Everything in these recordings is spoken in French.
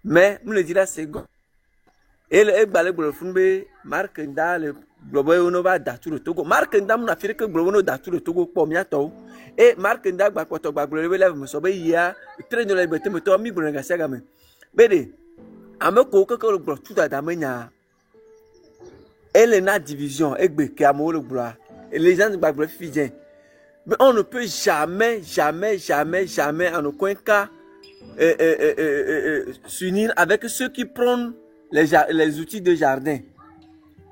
Mais, nous le dirons, c'est bon. Et le balai pour le fond, marque dans le globo, on va d'attout le Togo. Marque dans mon affaire que globo d'attout le Togo pour miato. Et marque dans le bateau, le lève, me sauver, il y a train de la liberté, me tombe, me regarde, gamin. Bédé, à me coquer que le gros tout à damena. Elle est na division, et qui a le bras. Et les gens de Bagre fidèles. Mais on ne peut jamais, en aucun cas, s'unir avec ceux qui prennent les outils de jardin.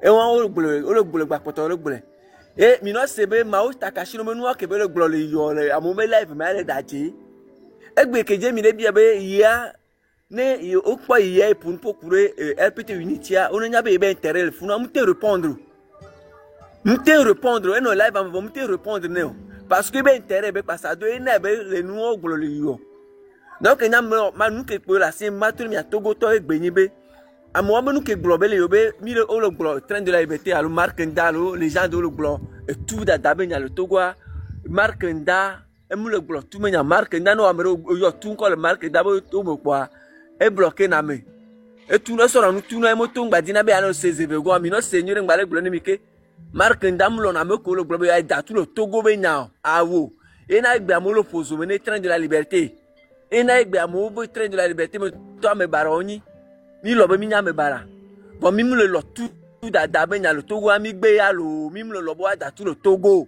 Et on le boule, et maintenant, c'est bien, Mao Takashi, le menu qui veut le gloire, à mon live, mais elle est d'attitude. Et bien que j'ai mis les biens, il y a, ne, au quoi il y a pour courir, LPT Unitia, on n'a pas intérêt, il faut nous répondre. Nous te répondre, et nos lives, on va te répondre, non. Parce que ben intérêt, ben parce que les nouveaux gloire. Donc, il y a nous qui peut la c'est matul mi a Togo to et Benibe. À moi, nous qui global et obé, mi le train de la liberté, à le marquendalo, les gens de le gloire, et tout d'abord, il y a le Togo, marquenda, et nous le gloire, tout le monde marquenda, nous avons tout encore le marquenda, tout le quoi, et bloqué namé. Et tout le soir, nous tout le monde, badina be alors c'est zévégo, mi non seigneur, ngbalé gloire mike. Marquenda, nous l'on a me collé, gloire, et tout le Togo bena, awo. Et n'a pas le poso, mais train de la liberté. Et n'a pas le train de la liberté, mais toi me baroni. Mi lobe mi nya me bara. Bon mi le lo tout d'abord nya le Togo ami gbe ya lo, mi le lobo da tout le Togo.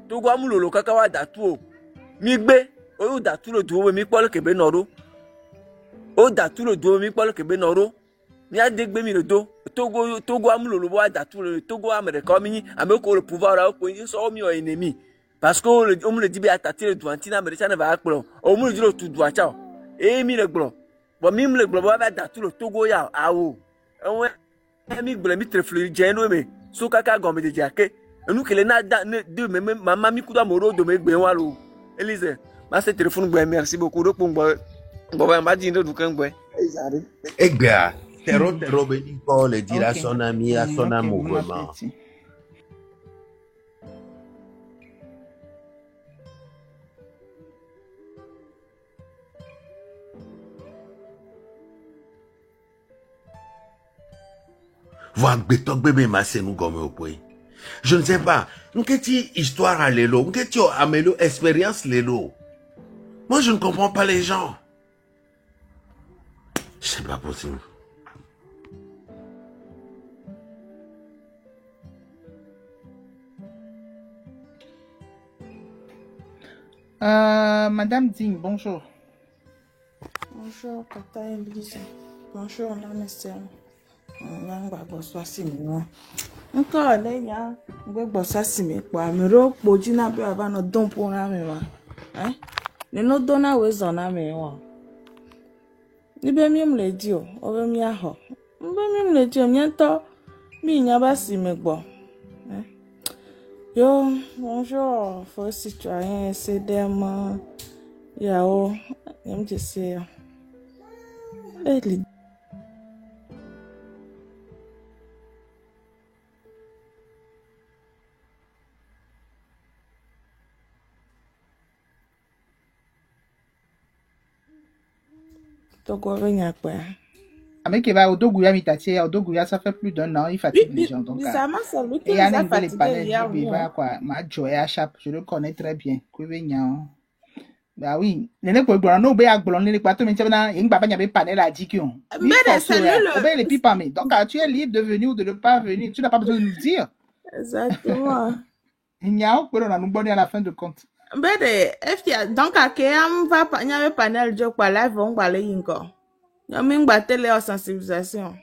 Togo amu lo kaka wa da tout. Mi gbe, o da tout le do mi pole kebe noro. O da tout le do mi pole kebe noro. Mi a de gbe mi le do. Togo amu lo lobo da tout le Togo amere ko mi ame ko le pouvoir a ko yin so mi o ennemi. Parce que on me le dit bien attaquer le douantina mais ça ne va pas. On me le dit le tout doit ciao. Et mi le glo. Bon, même le globe va dans tout le Togo ya awo. Ouais, mi global mi trefle jeno me. So kaka gombe de jake. Nous que les na de même maman mi kuda moro de me gbe walo. Elise, ma ce téléphone gbe merci beaucoup de pour bon ma dit de dukan gbe. Egbea, tero beni ko le dire à son ami, à son amour vraiment. Voir béton bébé massé nous comme au point. Je ne sais pas. Qu'est-ce histoire à l'élo? Qu'est-ce amélo expérience l'élo? Moi, je ne comprends pas les gens. C'est pas possible. Madame Ding, bonjour. Bonjour, Tata Elise. Bonjour, la monsieur. Bonsoir, Simon. Encore, les gars, bonsoir, Simon. Mais le produit n'a pas avant nos dons pour la mémoire. Hein? Les nos dons à eux en a mémoire. Ni bien mieux le dire, on veut mieux avoir. On veut mieux le dire, bientôt, mais il n'y a pas si me bon. Yo, bonjour, faux citoyen, c'est des mains. Yao, j'aime te dire. Togo rien quoi. Avec Eva Odoguya Mitatie, Odoguya, ça fait plus d'un an, il fatigue les gens. Donc, Bizarrement, c'est lui qui et nous a les fatigués panels hier. du Beba, quoi. Ma Joy à Chap, je le connais très bien. Bah oui, les pour le no be agblon les pato mais tiens il papa n'y avait panel à dire qu'on. Mais c'est lui le les pipa mais donc tu es libre de venir ou de ne pas venir, tu n'as pas besoin de nous dire. Exactement. Il y a un peu on a nous bonner à la fin de compte. Mais donc à qui on va pas n'y avait panel de quoi live on va aller encore. Il y a même battre les sensibilisation.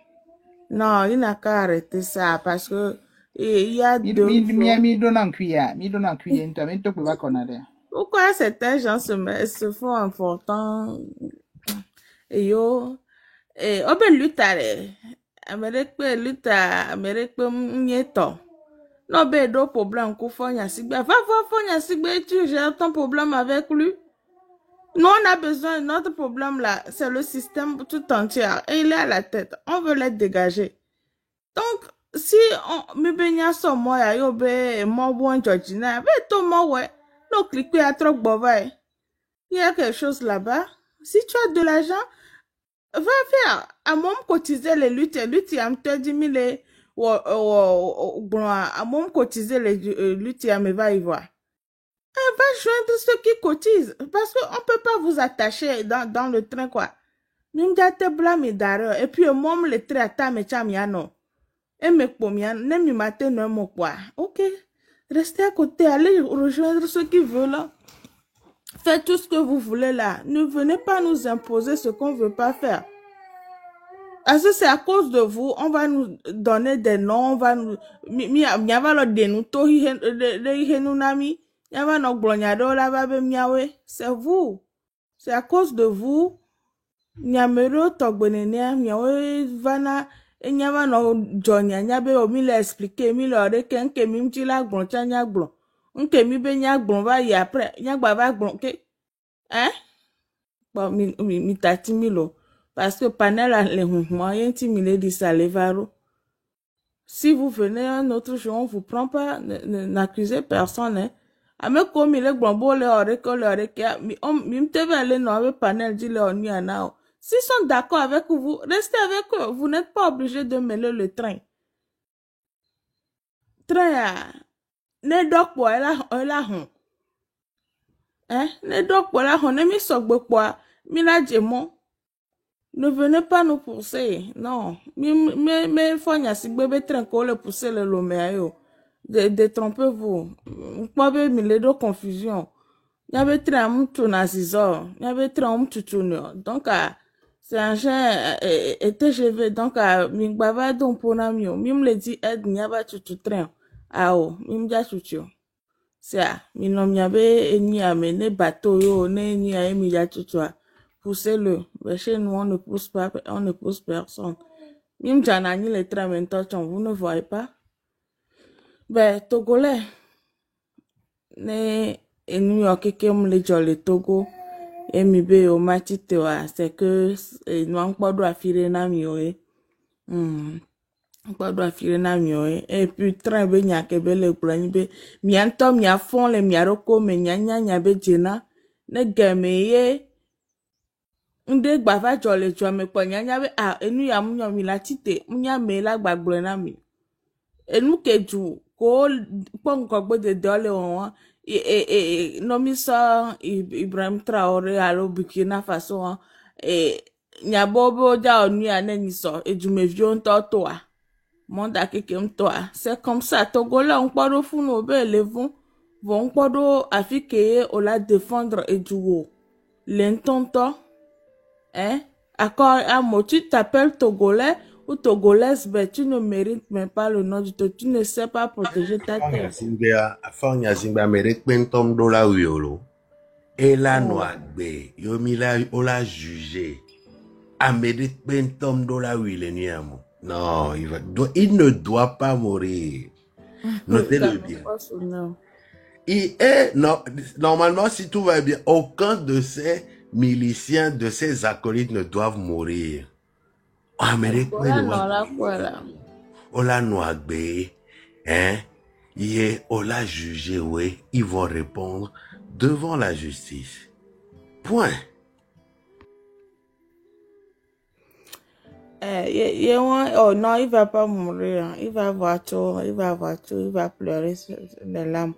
Non, il n'a qu'à arrêter ça parce que il y a deux. Mi donne un cuillère, tu mais tu peux pas connaître. Pourquoi certains gens se font importants et yo et on peut lutter Amérique mieto non ben do problème qu'on fait y a sigbe va y a sigbe tu gères ton problème avec lui. Nous on a besoin notre problème là c'est le système tout entier et il est à la tête on veut l'être dégagé donc si on me baigne sur moi yo be moi bon Georgina be to moi ouais. Non, cliquez à trop, il y a quelque chose là-bas. Si tu as de l'argent, Va faire. À mon cotiser les luttes, à me te dit mille, à mon cotiser les luttes, à me va y voir. Elle va joindre ceux qui cotisent. Parce qu'on ne peut pas vous attacher dans le train, quoi. Nous te blâmer d'ailleurs. Et puis, moi, le train à ta mechamiano. Et me pomiano, ne me matin, non, mon quoi. Ok. Restez à côté, allez rejoindre ceux qui veulent là. Faites tout ce que vous voulez là. Ne venez pas nous imposer ce qu'on ne veut pas faire. Parce que c'est à cause de vous, on va nous donner des noms, on va nous... C'est vous. C'est à cause de vous. Nyamero togbenenia, miawe vana, enyava no jonya, nyabe o mi le expliquer, mi le oreke, nke mi mti la glon, cha nyaglon. Nke mi be nyaglon va y après, nyagba va glon, ke, hein? Bon, mi tati milo. Parce que panel a les moyens, ti mi le dit ça, les varo. Si vous venez un autre jour, on vous prend pas, n'accusez personne, hein? Ame comme il est glombo, le oreke, mi mteve aller no avec panel, dit le oni anao. S'ils sont d'accord avec vous, restez avec eux. Vous n'êtes pas obligé de mêler le train. Train, ne dok po, elle a hon. Hein? Ne dok po, elle a hon. Ne mi sogbe po, mi la djemon. Ne venez pas nous pousser. Non. Mais faut n'y a si bébé train qu'on le pousser le loméayo. Détrompez-vous. Pas mi le do confusion. Y avait train moutou na zizo. Y avait train moutou no. Donc, c'est un genre TGV, donc mingbava donc pour namio, mim le dit aide nyaba tutu train. Ao, mim ja tutu. C'est à, minom yabe eni amene bateau yo, ne ni a emi ja tutu. Poussez-le. Mais chez nous, on ne pousse pas, on ne pousse personne. Mim janani le train maintenant, vous ne voyez pas. Ben, Togolais, ne, et New York, qui me le jolé Togo. Et mi be o matite wa c'est que non pas doit filer na mi oe pas doit filer na mi oe et puis train be nya ke be le plan be mi anto mi afon le mi aroko me nya be jena ne game ye nde gba va jole jo me po nya be ah enu ya mu nyo mi la tite mu nya me la gbagble na mi enu ke ju ko pon ko gbe de dole won non mi sa Ibrahim Traoré alo Burkina Faso nyabobo ja onu ane ni so ejumevio nto to a monda keke mto a c'est comme ça Togolais on podo funu obe levon vont podo afike o la défendre ejuwo l'entonto hein accord à moi tu t'appelles Togolais ou Togolaise ben tu ne mérites même pas le nom du tu ne sais pas protéger ta terre. Afanya Zimba mérite pentom dola uyolo. Et la noagbe, yomila ola jugé. A mérite pentom dola uyeleniamo. Non, il ne doit pas mourir. Notez-le bien. Il est, non, normalement, si tout va bien, aucun de ces miliciens, de ces acolytes ne doivent mourir. Amérique, Ola Noagbe, hein, Ola jugé, oui, ils vont répondre devant la justice. Point. Oh non, il va pas mourir. Il va avoir tout, il va pleurer les larmes.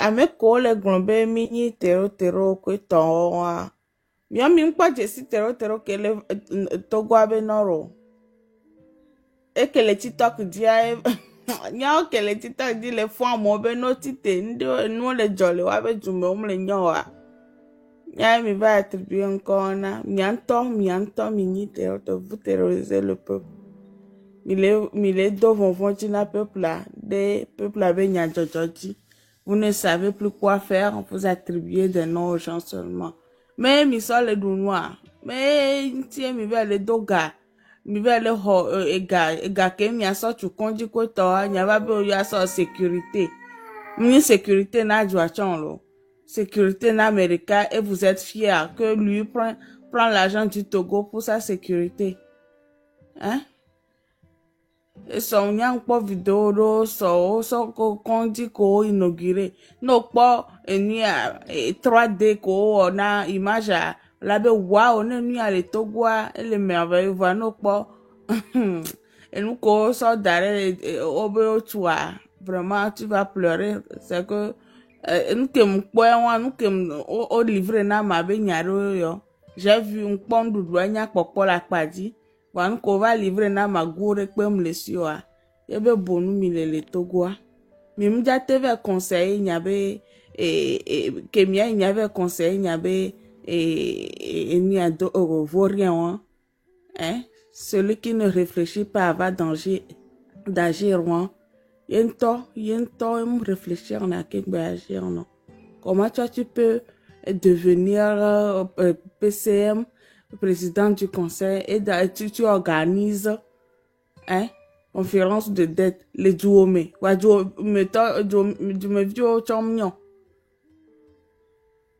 Avec quoi les globes mini terreau que ton Mia mi nkwa jesi tero kele Togo abe noro. Ekele TikTok dia nya okele TikTok di le fun mo be no tite ndo nu le jole wa be jume o mle nyo wa. Nya mi va attribuer encore na mi anto mi ni tero to vous terroriser le peuple. Mi le do vont na peuple là, des peuples abe nya jojoji. Vous ne savez plus quoi faire, vous attribuez des noms aux gens seulement. Mais mi so le du noir mais ti mi be le doga mi be le ho ega ke mi aso tu konji ko to anya ba be o ya so sécurité mi sécurité na ju achon lo sécurité na America et vous êtes fiers que lui prend l'argent du Togo pour sa sécurité hein et son nyang po vidéo do so ko konji ko inauguré no po eni 3D ko na image La be waouh, ne nuit à l'étogoa, et les merveilleux voient nos pas. Et nous, quand on sort d'arrêt, au toi, vraiment, tu vas pleurer. C'est que, nous qui nous qui au livre, n'a ma yo. J'ai vu un pont de douane, pour la padi. Nous qu'on va livrer, n'a ma goure, et comme les sioa. Il y avait bon, nous, mille les togoa. Mais m'ja teve conseil, il y avait, Kemia, il y avait conseil, il y avait, il y a vaut rien, hein. Celui qui ne réfléchit pas va d'agir, hein. Il y a un temps, il me réfléchir, on a qu'à agir, non. Comment toi, tu peux devenir PCM, président du conseil, et tu organises, hein, conférence de dette, les douomé. Du me vieux chomignon.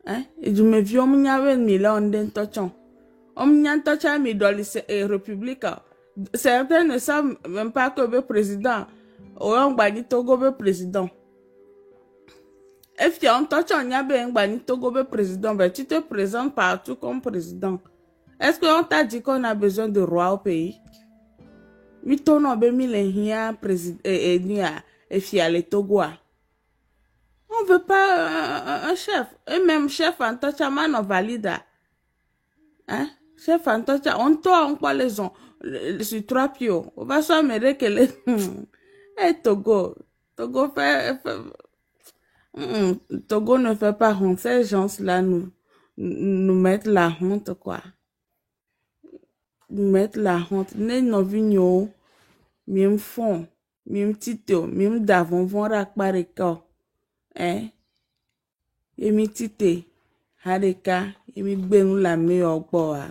Hein? Et du me vieux m'yave Milan den tochon. M'yan tocha mi dans les républiques. Certains ne savent même pas que le président, ou un bani Togo le président. Et si on tocha on y a un bani Togo le président, ben tu te présentes partout comme président. Est-ce qu'on t'a dit qu'on a besoin de roi au pays? Mi tono be mi le hia président et fiale Togoa. On veut pas un chef. Et même chef en tocha man valida. Hein? Chef en tocha, on toa on quoi les on sur 3 pieds. On va s'améliorer que les eh Togo fait Togo ne fait pas honte. Ces gens-là nous mettent la honte quoi. Nous mettent la honte. Ne nos vignes mim fond, mim tito, mim davon vont rakbareka. Hein? Yemi tite, hareka, yemi benou la meilleure boa.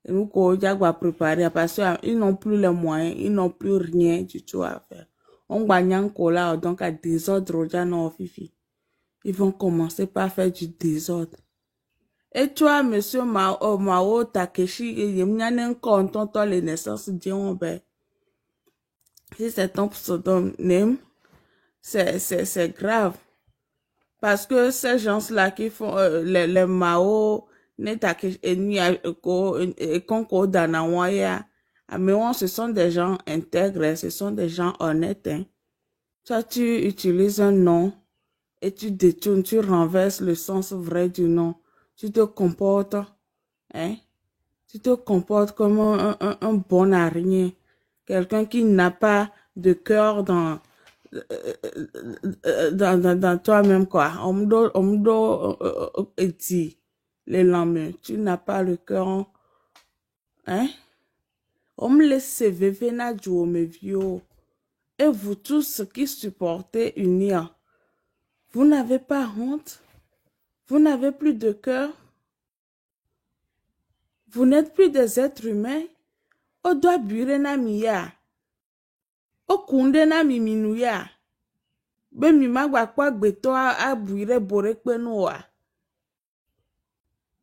Et nous, quand on préparer, parce qu'ils n'ont plus les moyens, ils n'ont plus rien du tout à faire. On gagne encore là, donc à désordre, dans fifi. Ils vont commencer par faire du désordre. Et toi, monsieur Mao Takeshi, il y a un compte, les naissances d'Yombe. Si c'est ton pseudonyme, c'est grave. Parce que ces gens-là qui font les Mao, mais ce sont des gens intègres, ce sont des gens honnêtes. Hein. Toi, tu utilises un nom et tu détournes, tu renverses le sens vrai du nom. Tu te comportes, hein? Tu te comportes comme un bon araignée. Quelqu'un qui n'a pas de cœur dans toi-même, quoi. On me doit dit les lendemains. Tu n'as pas le cœur, hein? On me laisse vivre na jour, mes vieux. Et vous tous qui supportez unir, vous n'avez pas honte? Vous n'avez plus de cœur? Vous n'êtes plus des êtres humains? O doit buire na miya. O kunde na miminuya. Be mi magwa kwa gbeto a buire borekpe noa.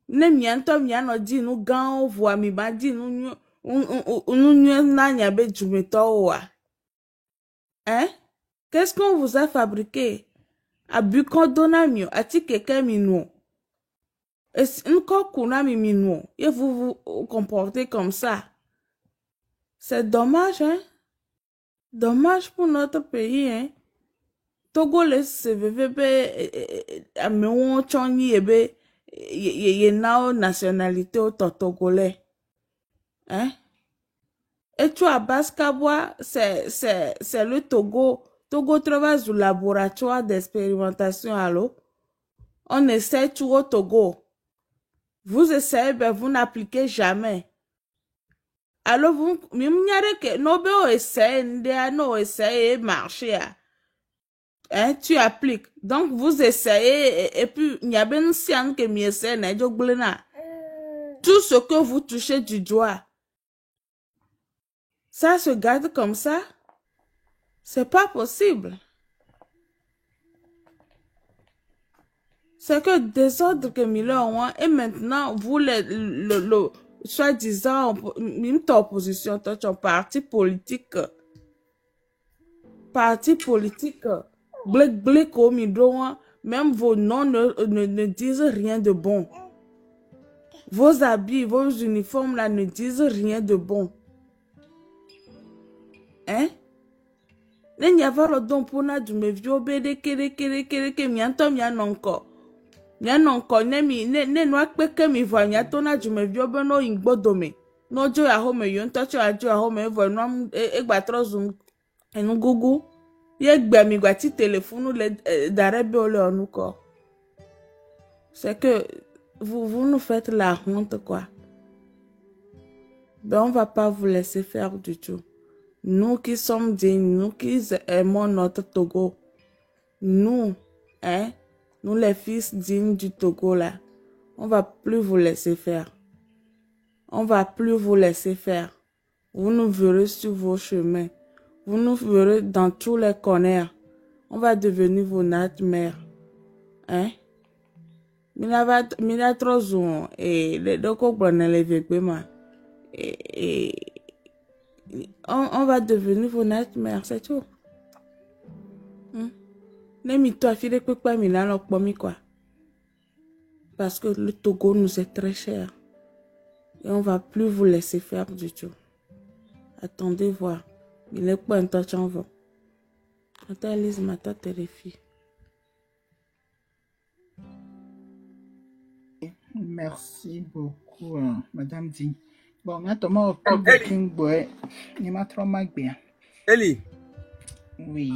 Ne mianto miano di nou gan voa mi ba di nou na nyabe jumeto oa. Hein? Qu'est-ce qu'on vous a fabriqué? A bu kondona mio, a ti keke minou. Et encore kuna mi minou. Et vous vous comportez comme ça. C'est dommage, hein? Dommage pour notre pays, hein? Togo le CVVB a meon chonyi ebe ye nao nationalité au togolais. Hein? Et tu as Baskabois, c'est le Togo. Togo travaille sur le laboratoire d'expérimentation, allô? On essaie tout au Togo. Vous essayez, ben vous n'appliquez jamais. Alors vous, m'yare que no essaye, no essaye marcher. Hein, tu appliques. Donc vous essayez et puis il y a bien sian que mi essaye na joglena. Tout ce que vous touchez du doigt, ça se garde comme ça? C'est pas possible. C'est que désordre que Miller ont et maintenant vous le soi-disant même ta opposition, ton parti politique, même vos noms ne disent rien de bon. Vos habits, vos uniformes là ne disent rien de bon. Hein? Les n'y avoir le don pour na du me vio bede kere mianto mianonko. Mianonko ne noa peke mi voa miato na du me vio beno ingbodome. No jo ya home yon touch ya jo ya home vo no egbatro zoom enu gugu. Ye gbe mi gba ti téléphone le darebe ole onuko. C'est que vous nous faites la honte quoi. Ben on va pas vous laisser faire du tout. Nous qui sommes dignes, nous qui aimons notre Togo, nous, hein, nous les fils dignes du Togo là, on va plus vous laisser faire. On va plus vous laisser faire. Vous nous verrez sur vos chemins. Vous nous verrez dans tous les corners. On va devenir vos nightmares. Hein? Mila trop zoom et les deux copains les vêtements. Et on va devenir vos nightmares, c'est tout. Les mythos affilés que pas Milan quoi. Parce que le Togo nous est très cher. Et on va plus vous laisser faire du tout. Attendez voir. Il est pas un touch en vent. Attends, Elise, ma tante terrifie. Merci beaucoup, Madame Di. Bon, maintenant, on peut booking boy. Il m'a trop mal bien. Eli, Oui.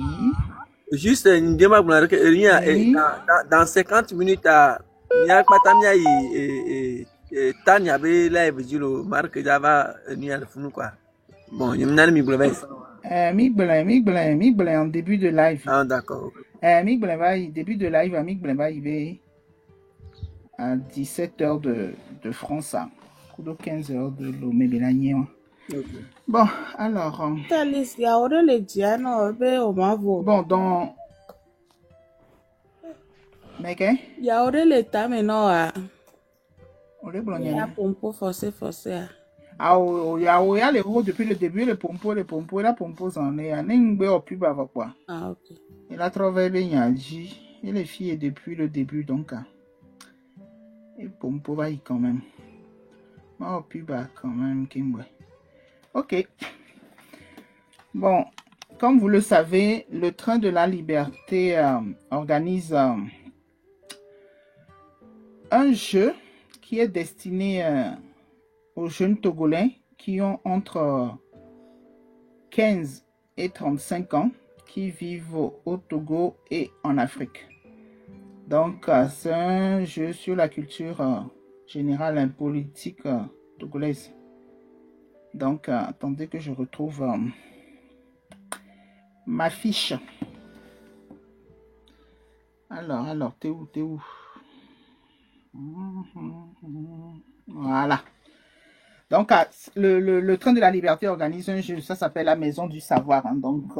juste une demande Oui. dans 50 minutes, il y a pas et Tania be live jilo marque Java ni al funu quoi. Bon, il y a mi bleu. Migblin en début de live. Ah d'accord. Migblin va, début de live, Migblin va arriver à 17h de France, ou de 15h de Lomé Bélagné. Bon, alors. Alice, il y a autre les dianes, au mavo. Bon, dans. Mais qu'est? Il y a autre les tas maintenant. On est Il y a blondier. pompo forcé. Ah, il y a les gros depuis le début, les pompos, la pompo s'en est. N'imbe au pub avec quoi. Ah, ok. Il a travaillé bien, et les filles depuis le début, donc. Et pompo va y quand même. Oh, pub quand même, Kimwe. Ok. Bon, comme vous le savez, le Train de la Liberté organise un jeu qui est destiné aux jeunes Togolais qui ont entre 15 et 35 ans, qui vivent au Togo et en Afrique. Donc, c'est un jeu sur la culture générale et politique togolaise. Donc, attendez que je retrouve ma fiche. Alors, t'es où? Voilà. Donc, le Train de la Liberté organise un jeu, ça s'appelle la Maison du Savoir. Hein. Donc,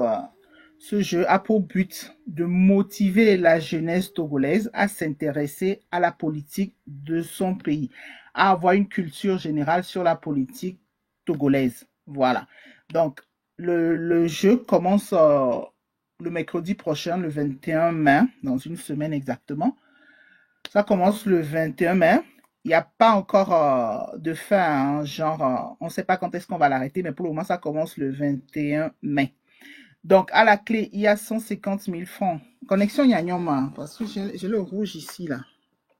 ce jeu a pour but de motiver la jeunesse togolaise à s'intéresser à la politique de son pays, à avoir une culture générale sur la politique togolaise. Voilà. Donc, le jeu commence le mercredi prochain, le 21 mai, dans une semaine exactement. Ça commence le 21 mai. Il n'y a pas encore de fin, hein, genre, on ne sait pas quand est-ce qu'on va l'arrêter, mais pour le moment, ça commence le 21 mai. Donc, à la clé, il y a 150 000 francs. Connexion Yanyoma, parce que j'ai le rouge ici, là.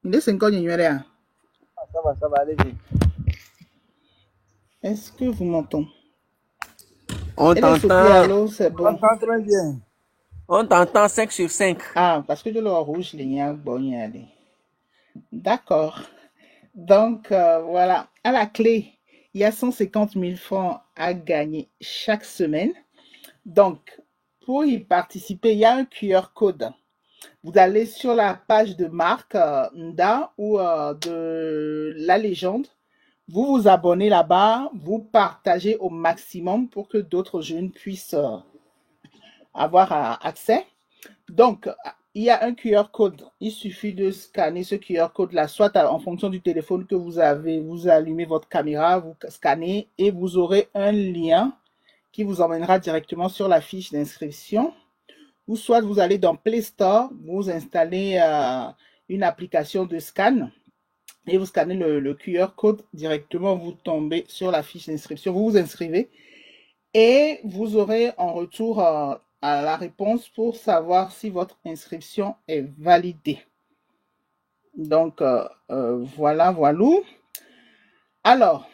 Il est 50 Yanyoma. Ça va, allez-y. Est-ce que vous m'entendez? On t'entend. C'est bon. On t'entend très bien. On t'entend 5 sur 5. Ah, parce que j'ai le rouge, il y a bon, il y a des. D'accord. Donc, voilà. À la clé, il y a 150 000 francs à gagner chaque semaine. Donc, pour y participer, il y a un QR code. Vous allez sur la page de Marc Nda ou de La Légende. Vous vous abonnez là-bas. Vous partagez au maximum pour que d'autres jeunes puissent avoir accès. Donc, il y a un QR code. Il suffit de scanner ce QR code-là, soit en fonction du téléphone que vous avez. Vous allumez votre caméra, vous scannez et vous aurez un lien qui vous emmènera directement sur la fiche d'inscription. Ou soit vous allez dans Play Store, vous installez une application de scan. et vous scannez le QR code directement, vous tombez sur la fiche d'inscription, vous vous inscrivez et vous aurez en retour à la réponse pour savoir si votre inscription est validée. Donc, voilà. Alors,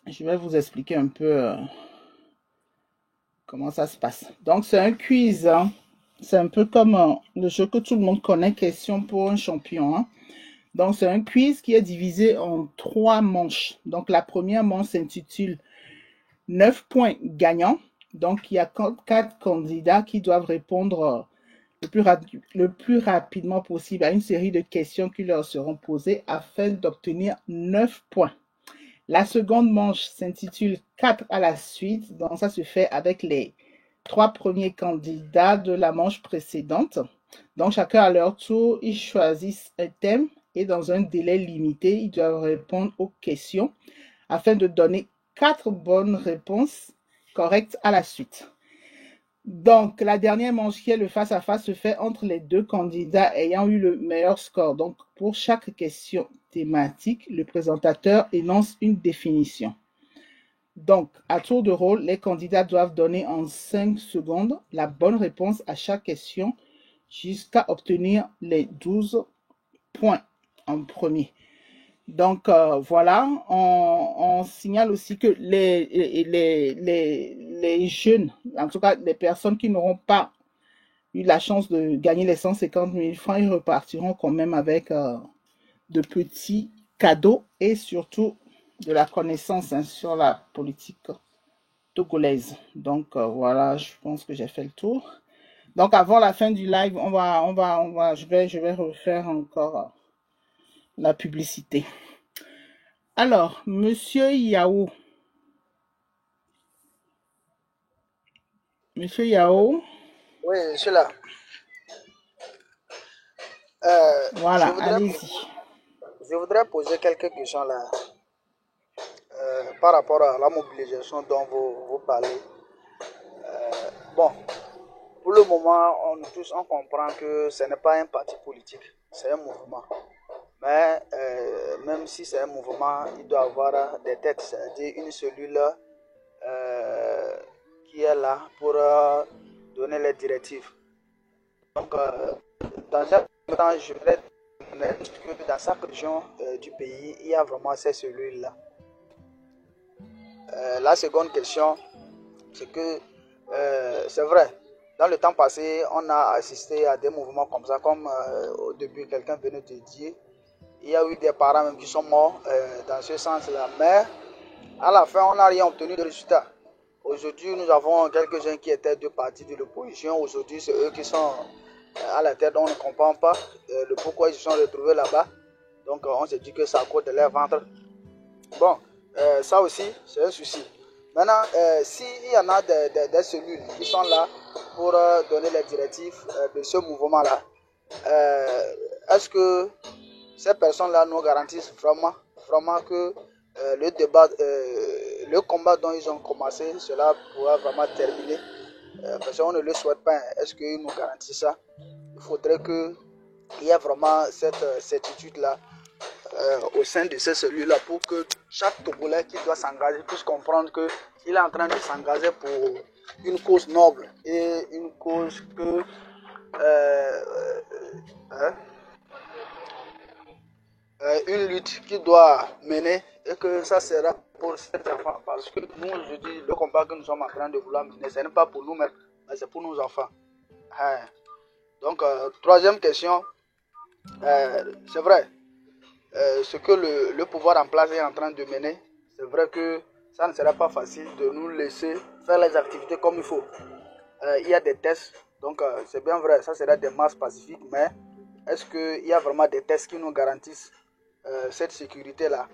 je vais vous expliquer un peu comment ça se passe. Donc, c'est un quiz. Hein. C'est un peu comme le jeu que tout le monde connaît, question pour un champion. Hein. Donc, c'est un quiz qui est divisé en 3 manches. Donc, la première manche s'intitule 9 points gagnants. Donc, il y a 4 candidats qui doivent répondre le plus rapidement possible à une série de questions qui leur seront posées afin d'obtenir 9 points. La seconde manche s'intitule 4 à la suite. Donc, ça se fait avec les 3 premiers candidats de la manche précédente. Donc, chacun à leur tour, ils choisissent un thème et dans un délai limité, ils doivent répondre aux questions afin de donner 4 bonnes réponses correctes à la suite. Donc, la dernière manche qui est le face-à-face se fait entre les 2 candidats ayant eu le meilleur score. Donc, pour chaque question thématique, le présentateur énonce une définition. Donc, à tour de rôle, les candidats doivent donner en 5 secondes la bonne réponse à chaque question jusqu'à obtenir les 12 points en premier. Donc, voilà, on signale aussi que les jeunes, en tout cas les personnes qui n'auront pas eu la chance de gagner les 150 000 francs, ils repartiront quand même avec de petits cadeaux et surtout de la connaissance hein, sur la politique togolaise. Donc, voilà, je pense que j'ai fait le tour. Donc, avant la fin du live, je vais refaire encore la publicité. Alors, Monsieur Yao. Monsieur Yao. Oui, je suis là. Voilà, allez-y. Je voudrais poser quelques questions là par rapport à la mobilisation dont vous parlez. Bon, pour le moment, on comprend que ce n'est pas un parti politique, c'est un mouvement. Mais même si c'est un mouvement, il doit avoir des têtes, c'est-à-dire une cellule qui est là pour donner les directives. Donc, dans chaque temps, je voudrais dire que dans chaque région du pays, il y a vraiment ces cellules-là. La seconde question, c'est que c'est vrai, dans le temps passé, on a assisté à des mouvements comme ça, comme au début, quelqu'un venait de dire. Il y a eu des parents même qui sont morts dans ce sens-là. Mais à la fin, on n'a rien obtenu de résultat. Aujourd'hui, nous avons quelques-uns qui étaient de partis de l'opposition. Aujourd'hui, c'est eux qui sont à la tête. On ne comprend pas le pourquoi ils se sont retrouvés là-bas. Donc, on se dit que c'est à cause de leur ventre. Bon, ça aussi, c'est un souci. Maintenant, s'il y en a des cellules qui sont là pour donner les directives de ce mouvement-là, est-ce que ces personnes-là nous garantissent vraiment que le débat, le combat dont ils ont commencé, cela pourra vraiment terminer parce qu'on ne le souhaite pas. Est-ce qu'ils nous garantissent ça? Il faudrait qu'il y ait vraiment cette certitude-là au sein de ces cellules-là pour que chaque Togolais qui doit s'engager puisse comprendre qu'il est en train de s'engager pour une cause noble et une cause que une lutte qui doit mener et que ça sera pour ces enfants. Parce que nous, je dis, le combat que nous sommes en train de vouloir mener, ce n'est pas pour nous-mêmes, mais c'est pour nos enfants. Donc, troisième question, c'est vrai, ce que le pouvoir en place est en train de mener, c'est vrai que ça ne sera pas facile de nous laisser faire les activités comme il faut. Il y a des tests, donc c'est bien vrai, ça sera des masses pacifiques, mais est-ce qu'il y a vraiment des tests qui nous garantissent cette sécurité-là?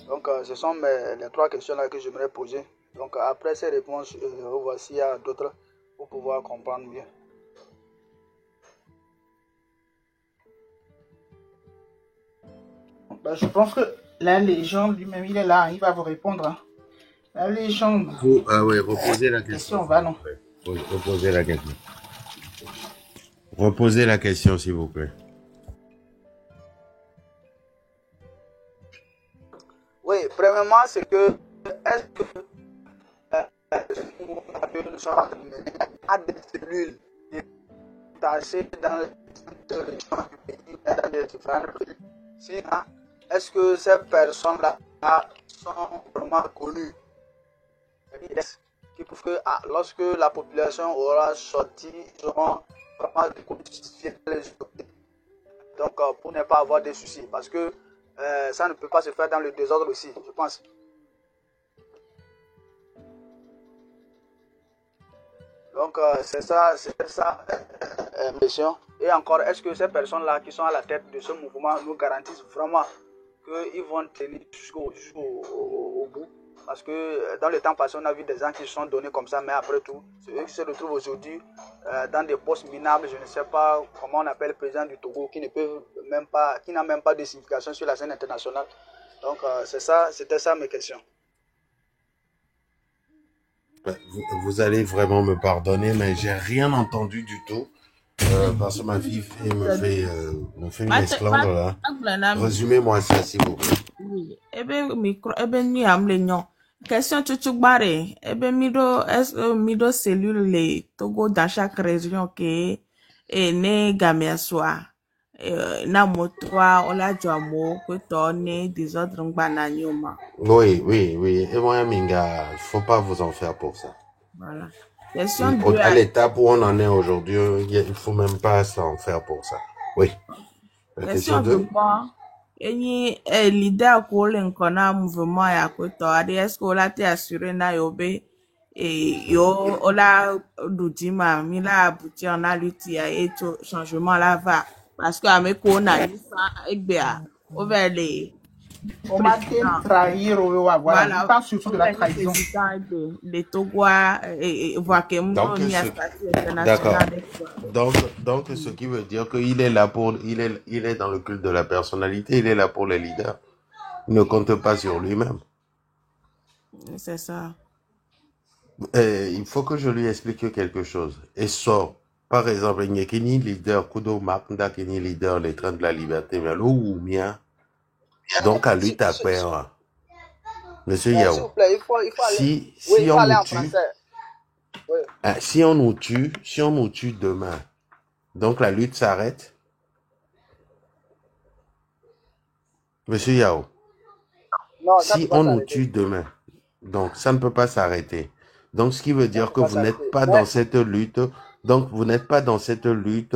Donc, ce sont les 3 questions-là que j'aimerais poser. Donc, après ces réponses, voici il y a d'autres pour pouvoir comprendre mieux. Ben, je pense que la légende lui-même, il est là, il va vous répondre. Hein. La légende. Oui, reposez la question. Va, non. Reposez la question. Reposez la question, s'il vous plaît. Premièrement, c'est que est-ce que nous sommes à des cellules détachées dans les différents pays. Sinon, est-ce que ces personnes-là sont vraiment connues? Qui prouve que lorsque la population aura sorti, ils auront vraiment justifié les autorités. Donc, pour ne pas avoir de soucis, parce que ça ne peut pas se faire dans le désordre aussi, je pense. Donc, c'est ça, mission. Et encore, est-ce que ces personnes-là qui sont à la tête de ce mouvement nous garantissent vraiment qu'ils vont tenir jusqu'au bout? Parce que dans le temps passé, on a vu des gens qui se sont donnés comme ça, mais après tout, c'est eux qui se retrouvent aujourd'hui dans des postes minables. Je ne sais pas comment on appelle le président du Togo, qui n'a même pas de signification sur la scène internationale. Donc, c'était ça mes questions. Vous allez vraiment me pardonner, mais j'ai rien entendu du tout. Parce que ma fille me fait une esclandre là. Résumez-moi ça, s'il vous plaît. Oui. Ni amle nyon. Question chuchubare. Mido cellule le Togo dans chaque région que ne gamia soit. Na motoa ola joamo que tonne des autres bananioma. Oui. Et moi, Minga, faut pas vous en faire pour ça. Voilà. À l'étape où on en est aujourd'hui, il faut même pas s'en faire pour ça. Oui. Question 2. Enyi leader ko le nkona mouvement ya kweto ade est-ce que la te assuré na yobe yo ola dudima mi la abouti en a lutti ya eto changement la va parce que ameko na lisa egbea over les On m'a trahir, voilà. Voilà, On parle surtout de la trahison. Les Togois, voient que donc, donc, ce qui veut dire qu'il est là il est dans le culte de la personnalité, il est là pour les leaders. Il ne compte pas sur lui-même. C'est ça. Il faut que je lui explique quelque chose. Et sort, par exemple, il n'y a qu'un leader, Kudo Maknda, qui est leader, les trains de la liberté, mais l'eau ou mien. Donc, à lui, t'as peur. Monsieur Yao. S'il vous plaît, il faut aller en français. Oui. Si on nous tue demain, donc la lutte s'arrête. Monsieur Yao. Non, si on nous tue demain, donc ça ne peut pas s'arrêter. Donc, ce qui veut dire que vous n'êtes pas dans cette lutte. Donc, vous n'êtes pas dans cette lutte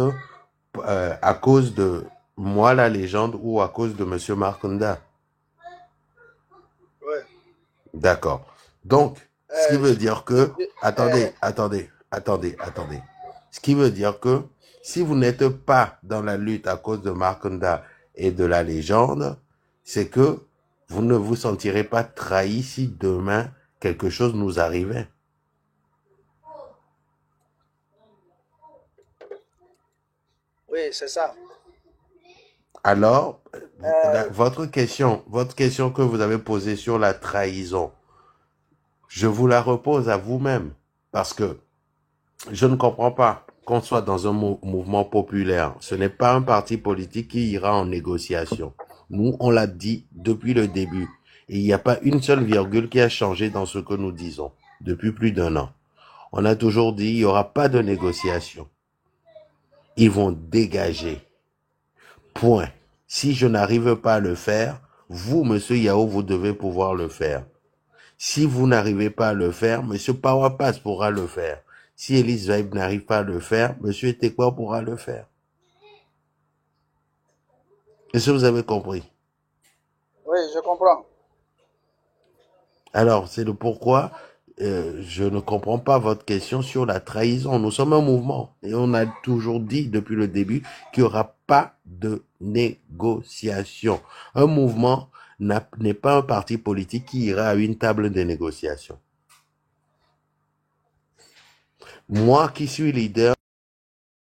à cause de moi, la légende, ou à cause de Monsieur Marconda. Oui. D'accord. Donc, ce qui veut dire que... Attendez. Ce qui veut dire que si vous n'êtes pas dans la lutte à cause de Marconda et de la légende, c'est que vous ne vous sentirez pas trahi si demain quelque chose nous arrivait. Oui, c'est ça. Alors, votre question que vous avez posée sur la trahison, je vous la repose à vous-même, parce que je ne comprends pas qu'on soit dans un mouvement populaire. Ce n'est pas un parti politique qui ira en négociation. Nous, on l'a dit depuis le début. Et il n'y a pas une seule virgule qui a changé dans ce que nous disons depuis plus d'1 an. On a toujours dit, il n'y aura pas de négociation. Ils vont dégager. Point. Si je n'arrive pas à le faire, vous, Monsieur Yao, vous devez pouvoir le faire. Si vous n'arrivez pas à le faire, Monsieur Powerpass pourra le faire. Si Elise Vibe n'arrive pas à le faire, Monsieur Etekwa pourra le faire. Est-ce que vous avez compris? Oui, je comprends. Alors, c'est le pourquoi je ne comprends pas votre question sur la trahison. Nous sommes un mouvement et on a toujours dit depuis le début qu'il n'y aura pas de négociation. Un mouvement n'est pas un parti politique qui ira à une table de négociation. Moi qui suis leader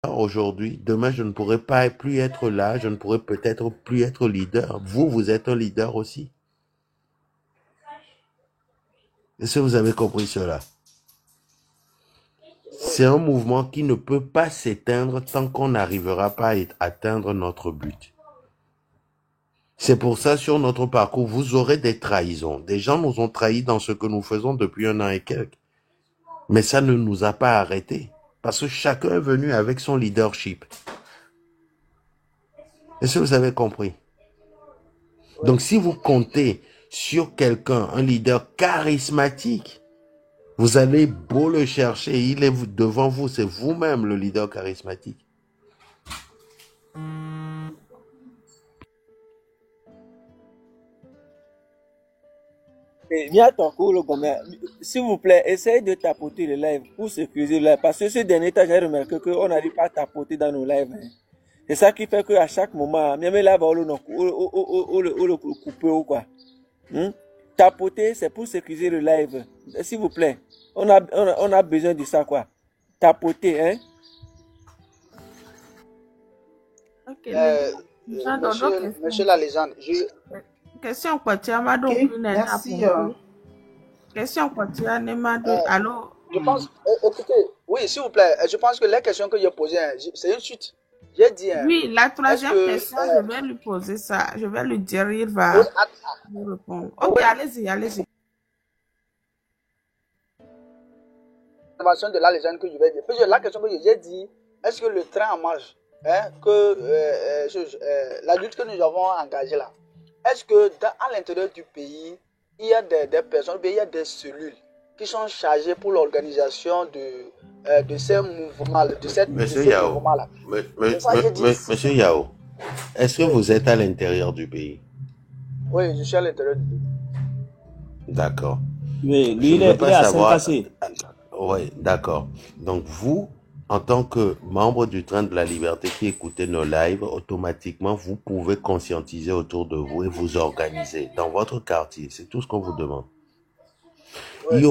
aujourd'hui, demain je ne pourrai pas plus être là, je ne pourrai peut-être plus être leader. Vous êtes un leader aussi. Est-ce que vous avez compris cela? C'est un mouvement qui ne peut pas s'éteindre tant qu'on n'arrivera pas à atteindre notre but. C'est pour ça, sur notre parcours, vous aurez des trahisons. Des gens nous ont trahis dans ce que nous faisons depuis 1 an et quelques. Mais ça ne nous a pas arrêtés. Parce que chacun est venu avec son leadership. Est-ce que vous avez compris? Donc, si vous comptez sur quelqu'un, un leader charismatique, vous allez beau le chercher, il est devant vous, c'est vous-même le leader charismatique. Et Mia Tonko, le gomme, s'il vous plaît, essayez de tapoter le live pour sécuriser le live. Parce que ces derniers temps, j'ai remarqué qu'on n'arrive pas à tapoter dans nos lives. Hein. C'est ça qui fait qu'à chaque moment, même là, on le couper ou quoi. Tapoter, c'est pour sécuriser le live. S'il vous plaît, on a besoin de ça, quoi. Tapoter, hein. Ok, Monsieur la légende, question quoi tu as donc Ok, une merci. question quoi tu as alors je pense, écoutez, oui, s'il vous plaît, je pense que les questions que j'ai posées, hein, c'est une suite. J'ai dit. oui, la troisième que, question, je vais lui poser ça. Je vais lui dire, il va oui, nous répondre. Ok, allez-y. L'intervention de la légende que je vais dire. Parce que la question que j'ai dit, est-ce que le train en marche, hein, que la lutte que nous avons engagée là, est-ce que à l'intérieur du pays, il y a des personnes, il y a des cellules qui sont chargées pour l'organisation de ces mouvements, de ce mouvement-là. Monsieur Yao, est-ce que vous êtes à l'intérieur du pays? Oui, je suis à l'intérieur du pays. D'accord. Oui, lui, il est à Saint-Cassé. Oui, d'accord. Donc vous, en tant que membre du Train de la Liberté qui écoutez nos lives, automatiquement, vous pouvez conscientiser autour de vous et vous organiser dans votre quartier. C'est tout ce qu'on vous demande. Ouais.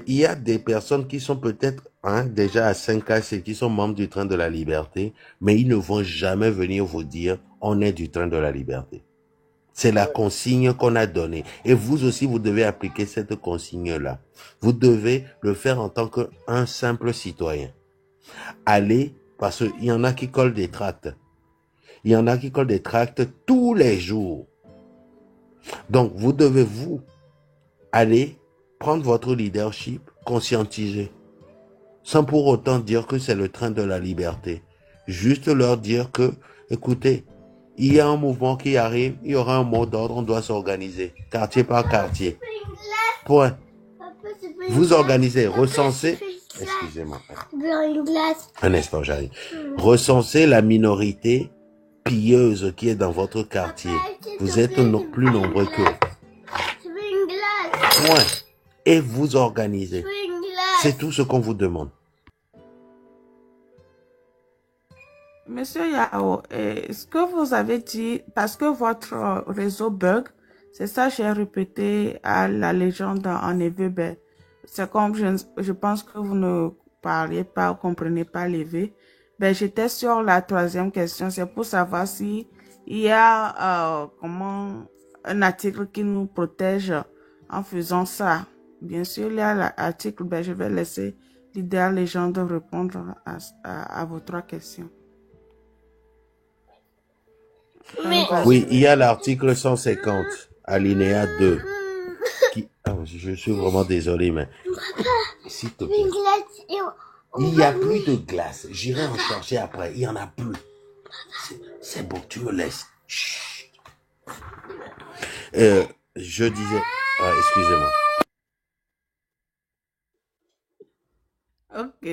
Il y a des personnes qui sont peut-être déjà à 5K, qui sont membres du Train de la Liberté, mais ils ne vont jamais venir vous dire on est du Train de la Liberté. C'est la consigne qu'on a donnée. Et vous aussi, vous devez appliquer cette consigne-là. Vous devez le faire en tant qu'un simple citoyen. Allez, parce qu'il y en a qui collent des tracts. Il y en a qui collent des tracts tous les jours. Donc, vous devez, aller prendre votre leadership, conscientiser. Sans pour autant dire que c'est le train de la liberté. Juste leur dire que, écoutez, il y a un mouvement qui arrive, il y aura un mot d'ordre, on doit s'organiser, quartier par quartier. Point. Vous organisez, recensez, excusez-moi. Un instant, j'arrive. Recensez la minorité pilleuse qui est dans votre quartier. Vous êtes plus nombreux qu'eux. Point. Et vous organisez. C'est tout ce qu'on vous demande. Monsieur Yao, ce que vous avez dit, parce que votre réseau bug, c'est ça j'ai répété à la légende en hébreu, c'est comme je pense que vous ne parliez pas ou comprenez pas l'hébreu. J'étais sur la troisième question, c'est pour savoir si il y a un article qui nous protège en faisant ça. Bien sûr, il y a l'article, je vais laisser l'idéal légende répondre à vos trois questions. Oui, il y a l'article 150, alinéa 2. Je suis vraiment désolé, mais s'il te plaît. Il n'y a plus de glace. J'irai en chercher après. Il n'y en a plus. C'est bon, tu me laisses. Chut. Je disais... excusez-moi. Ok.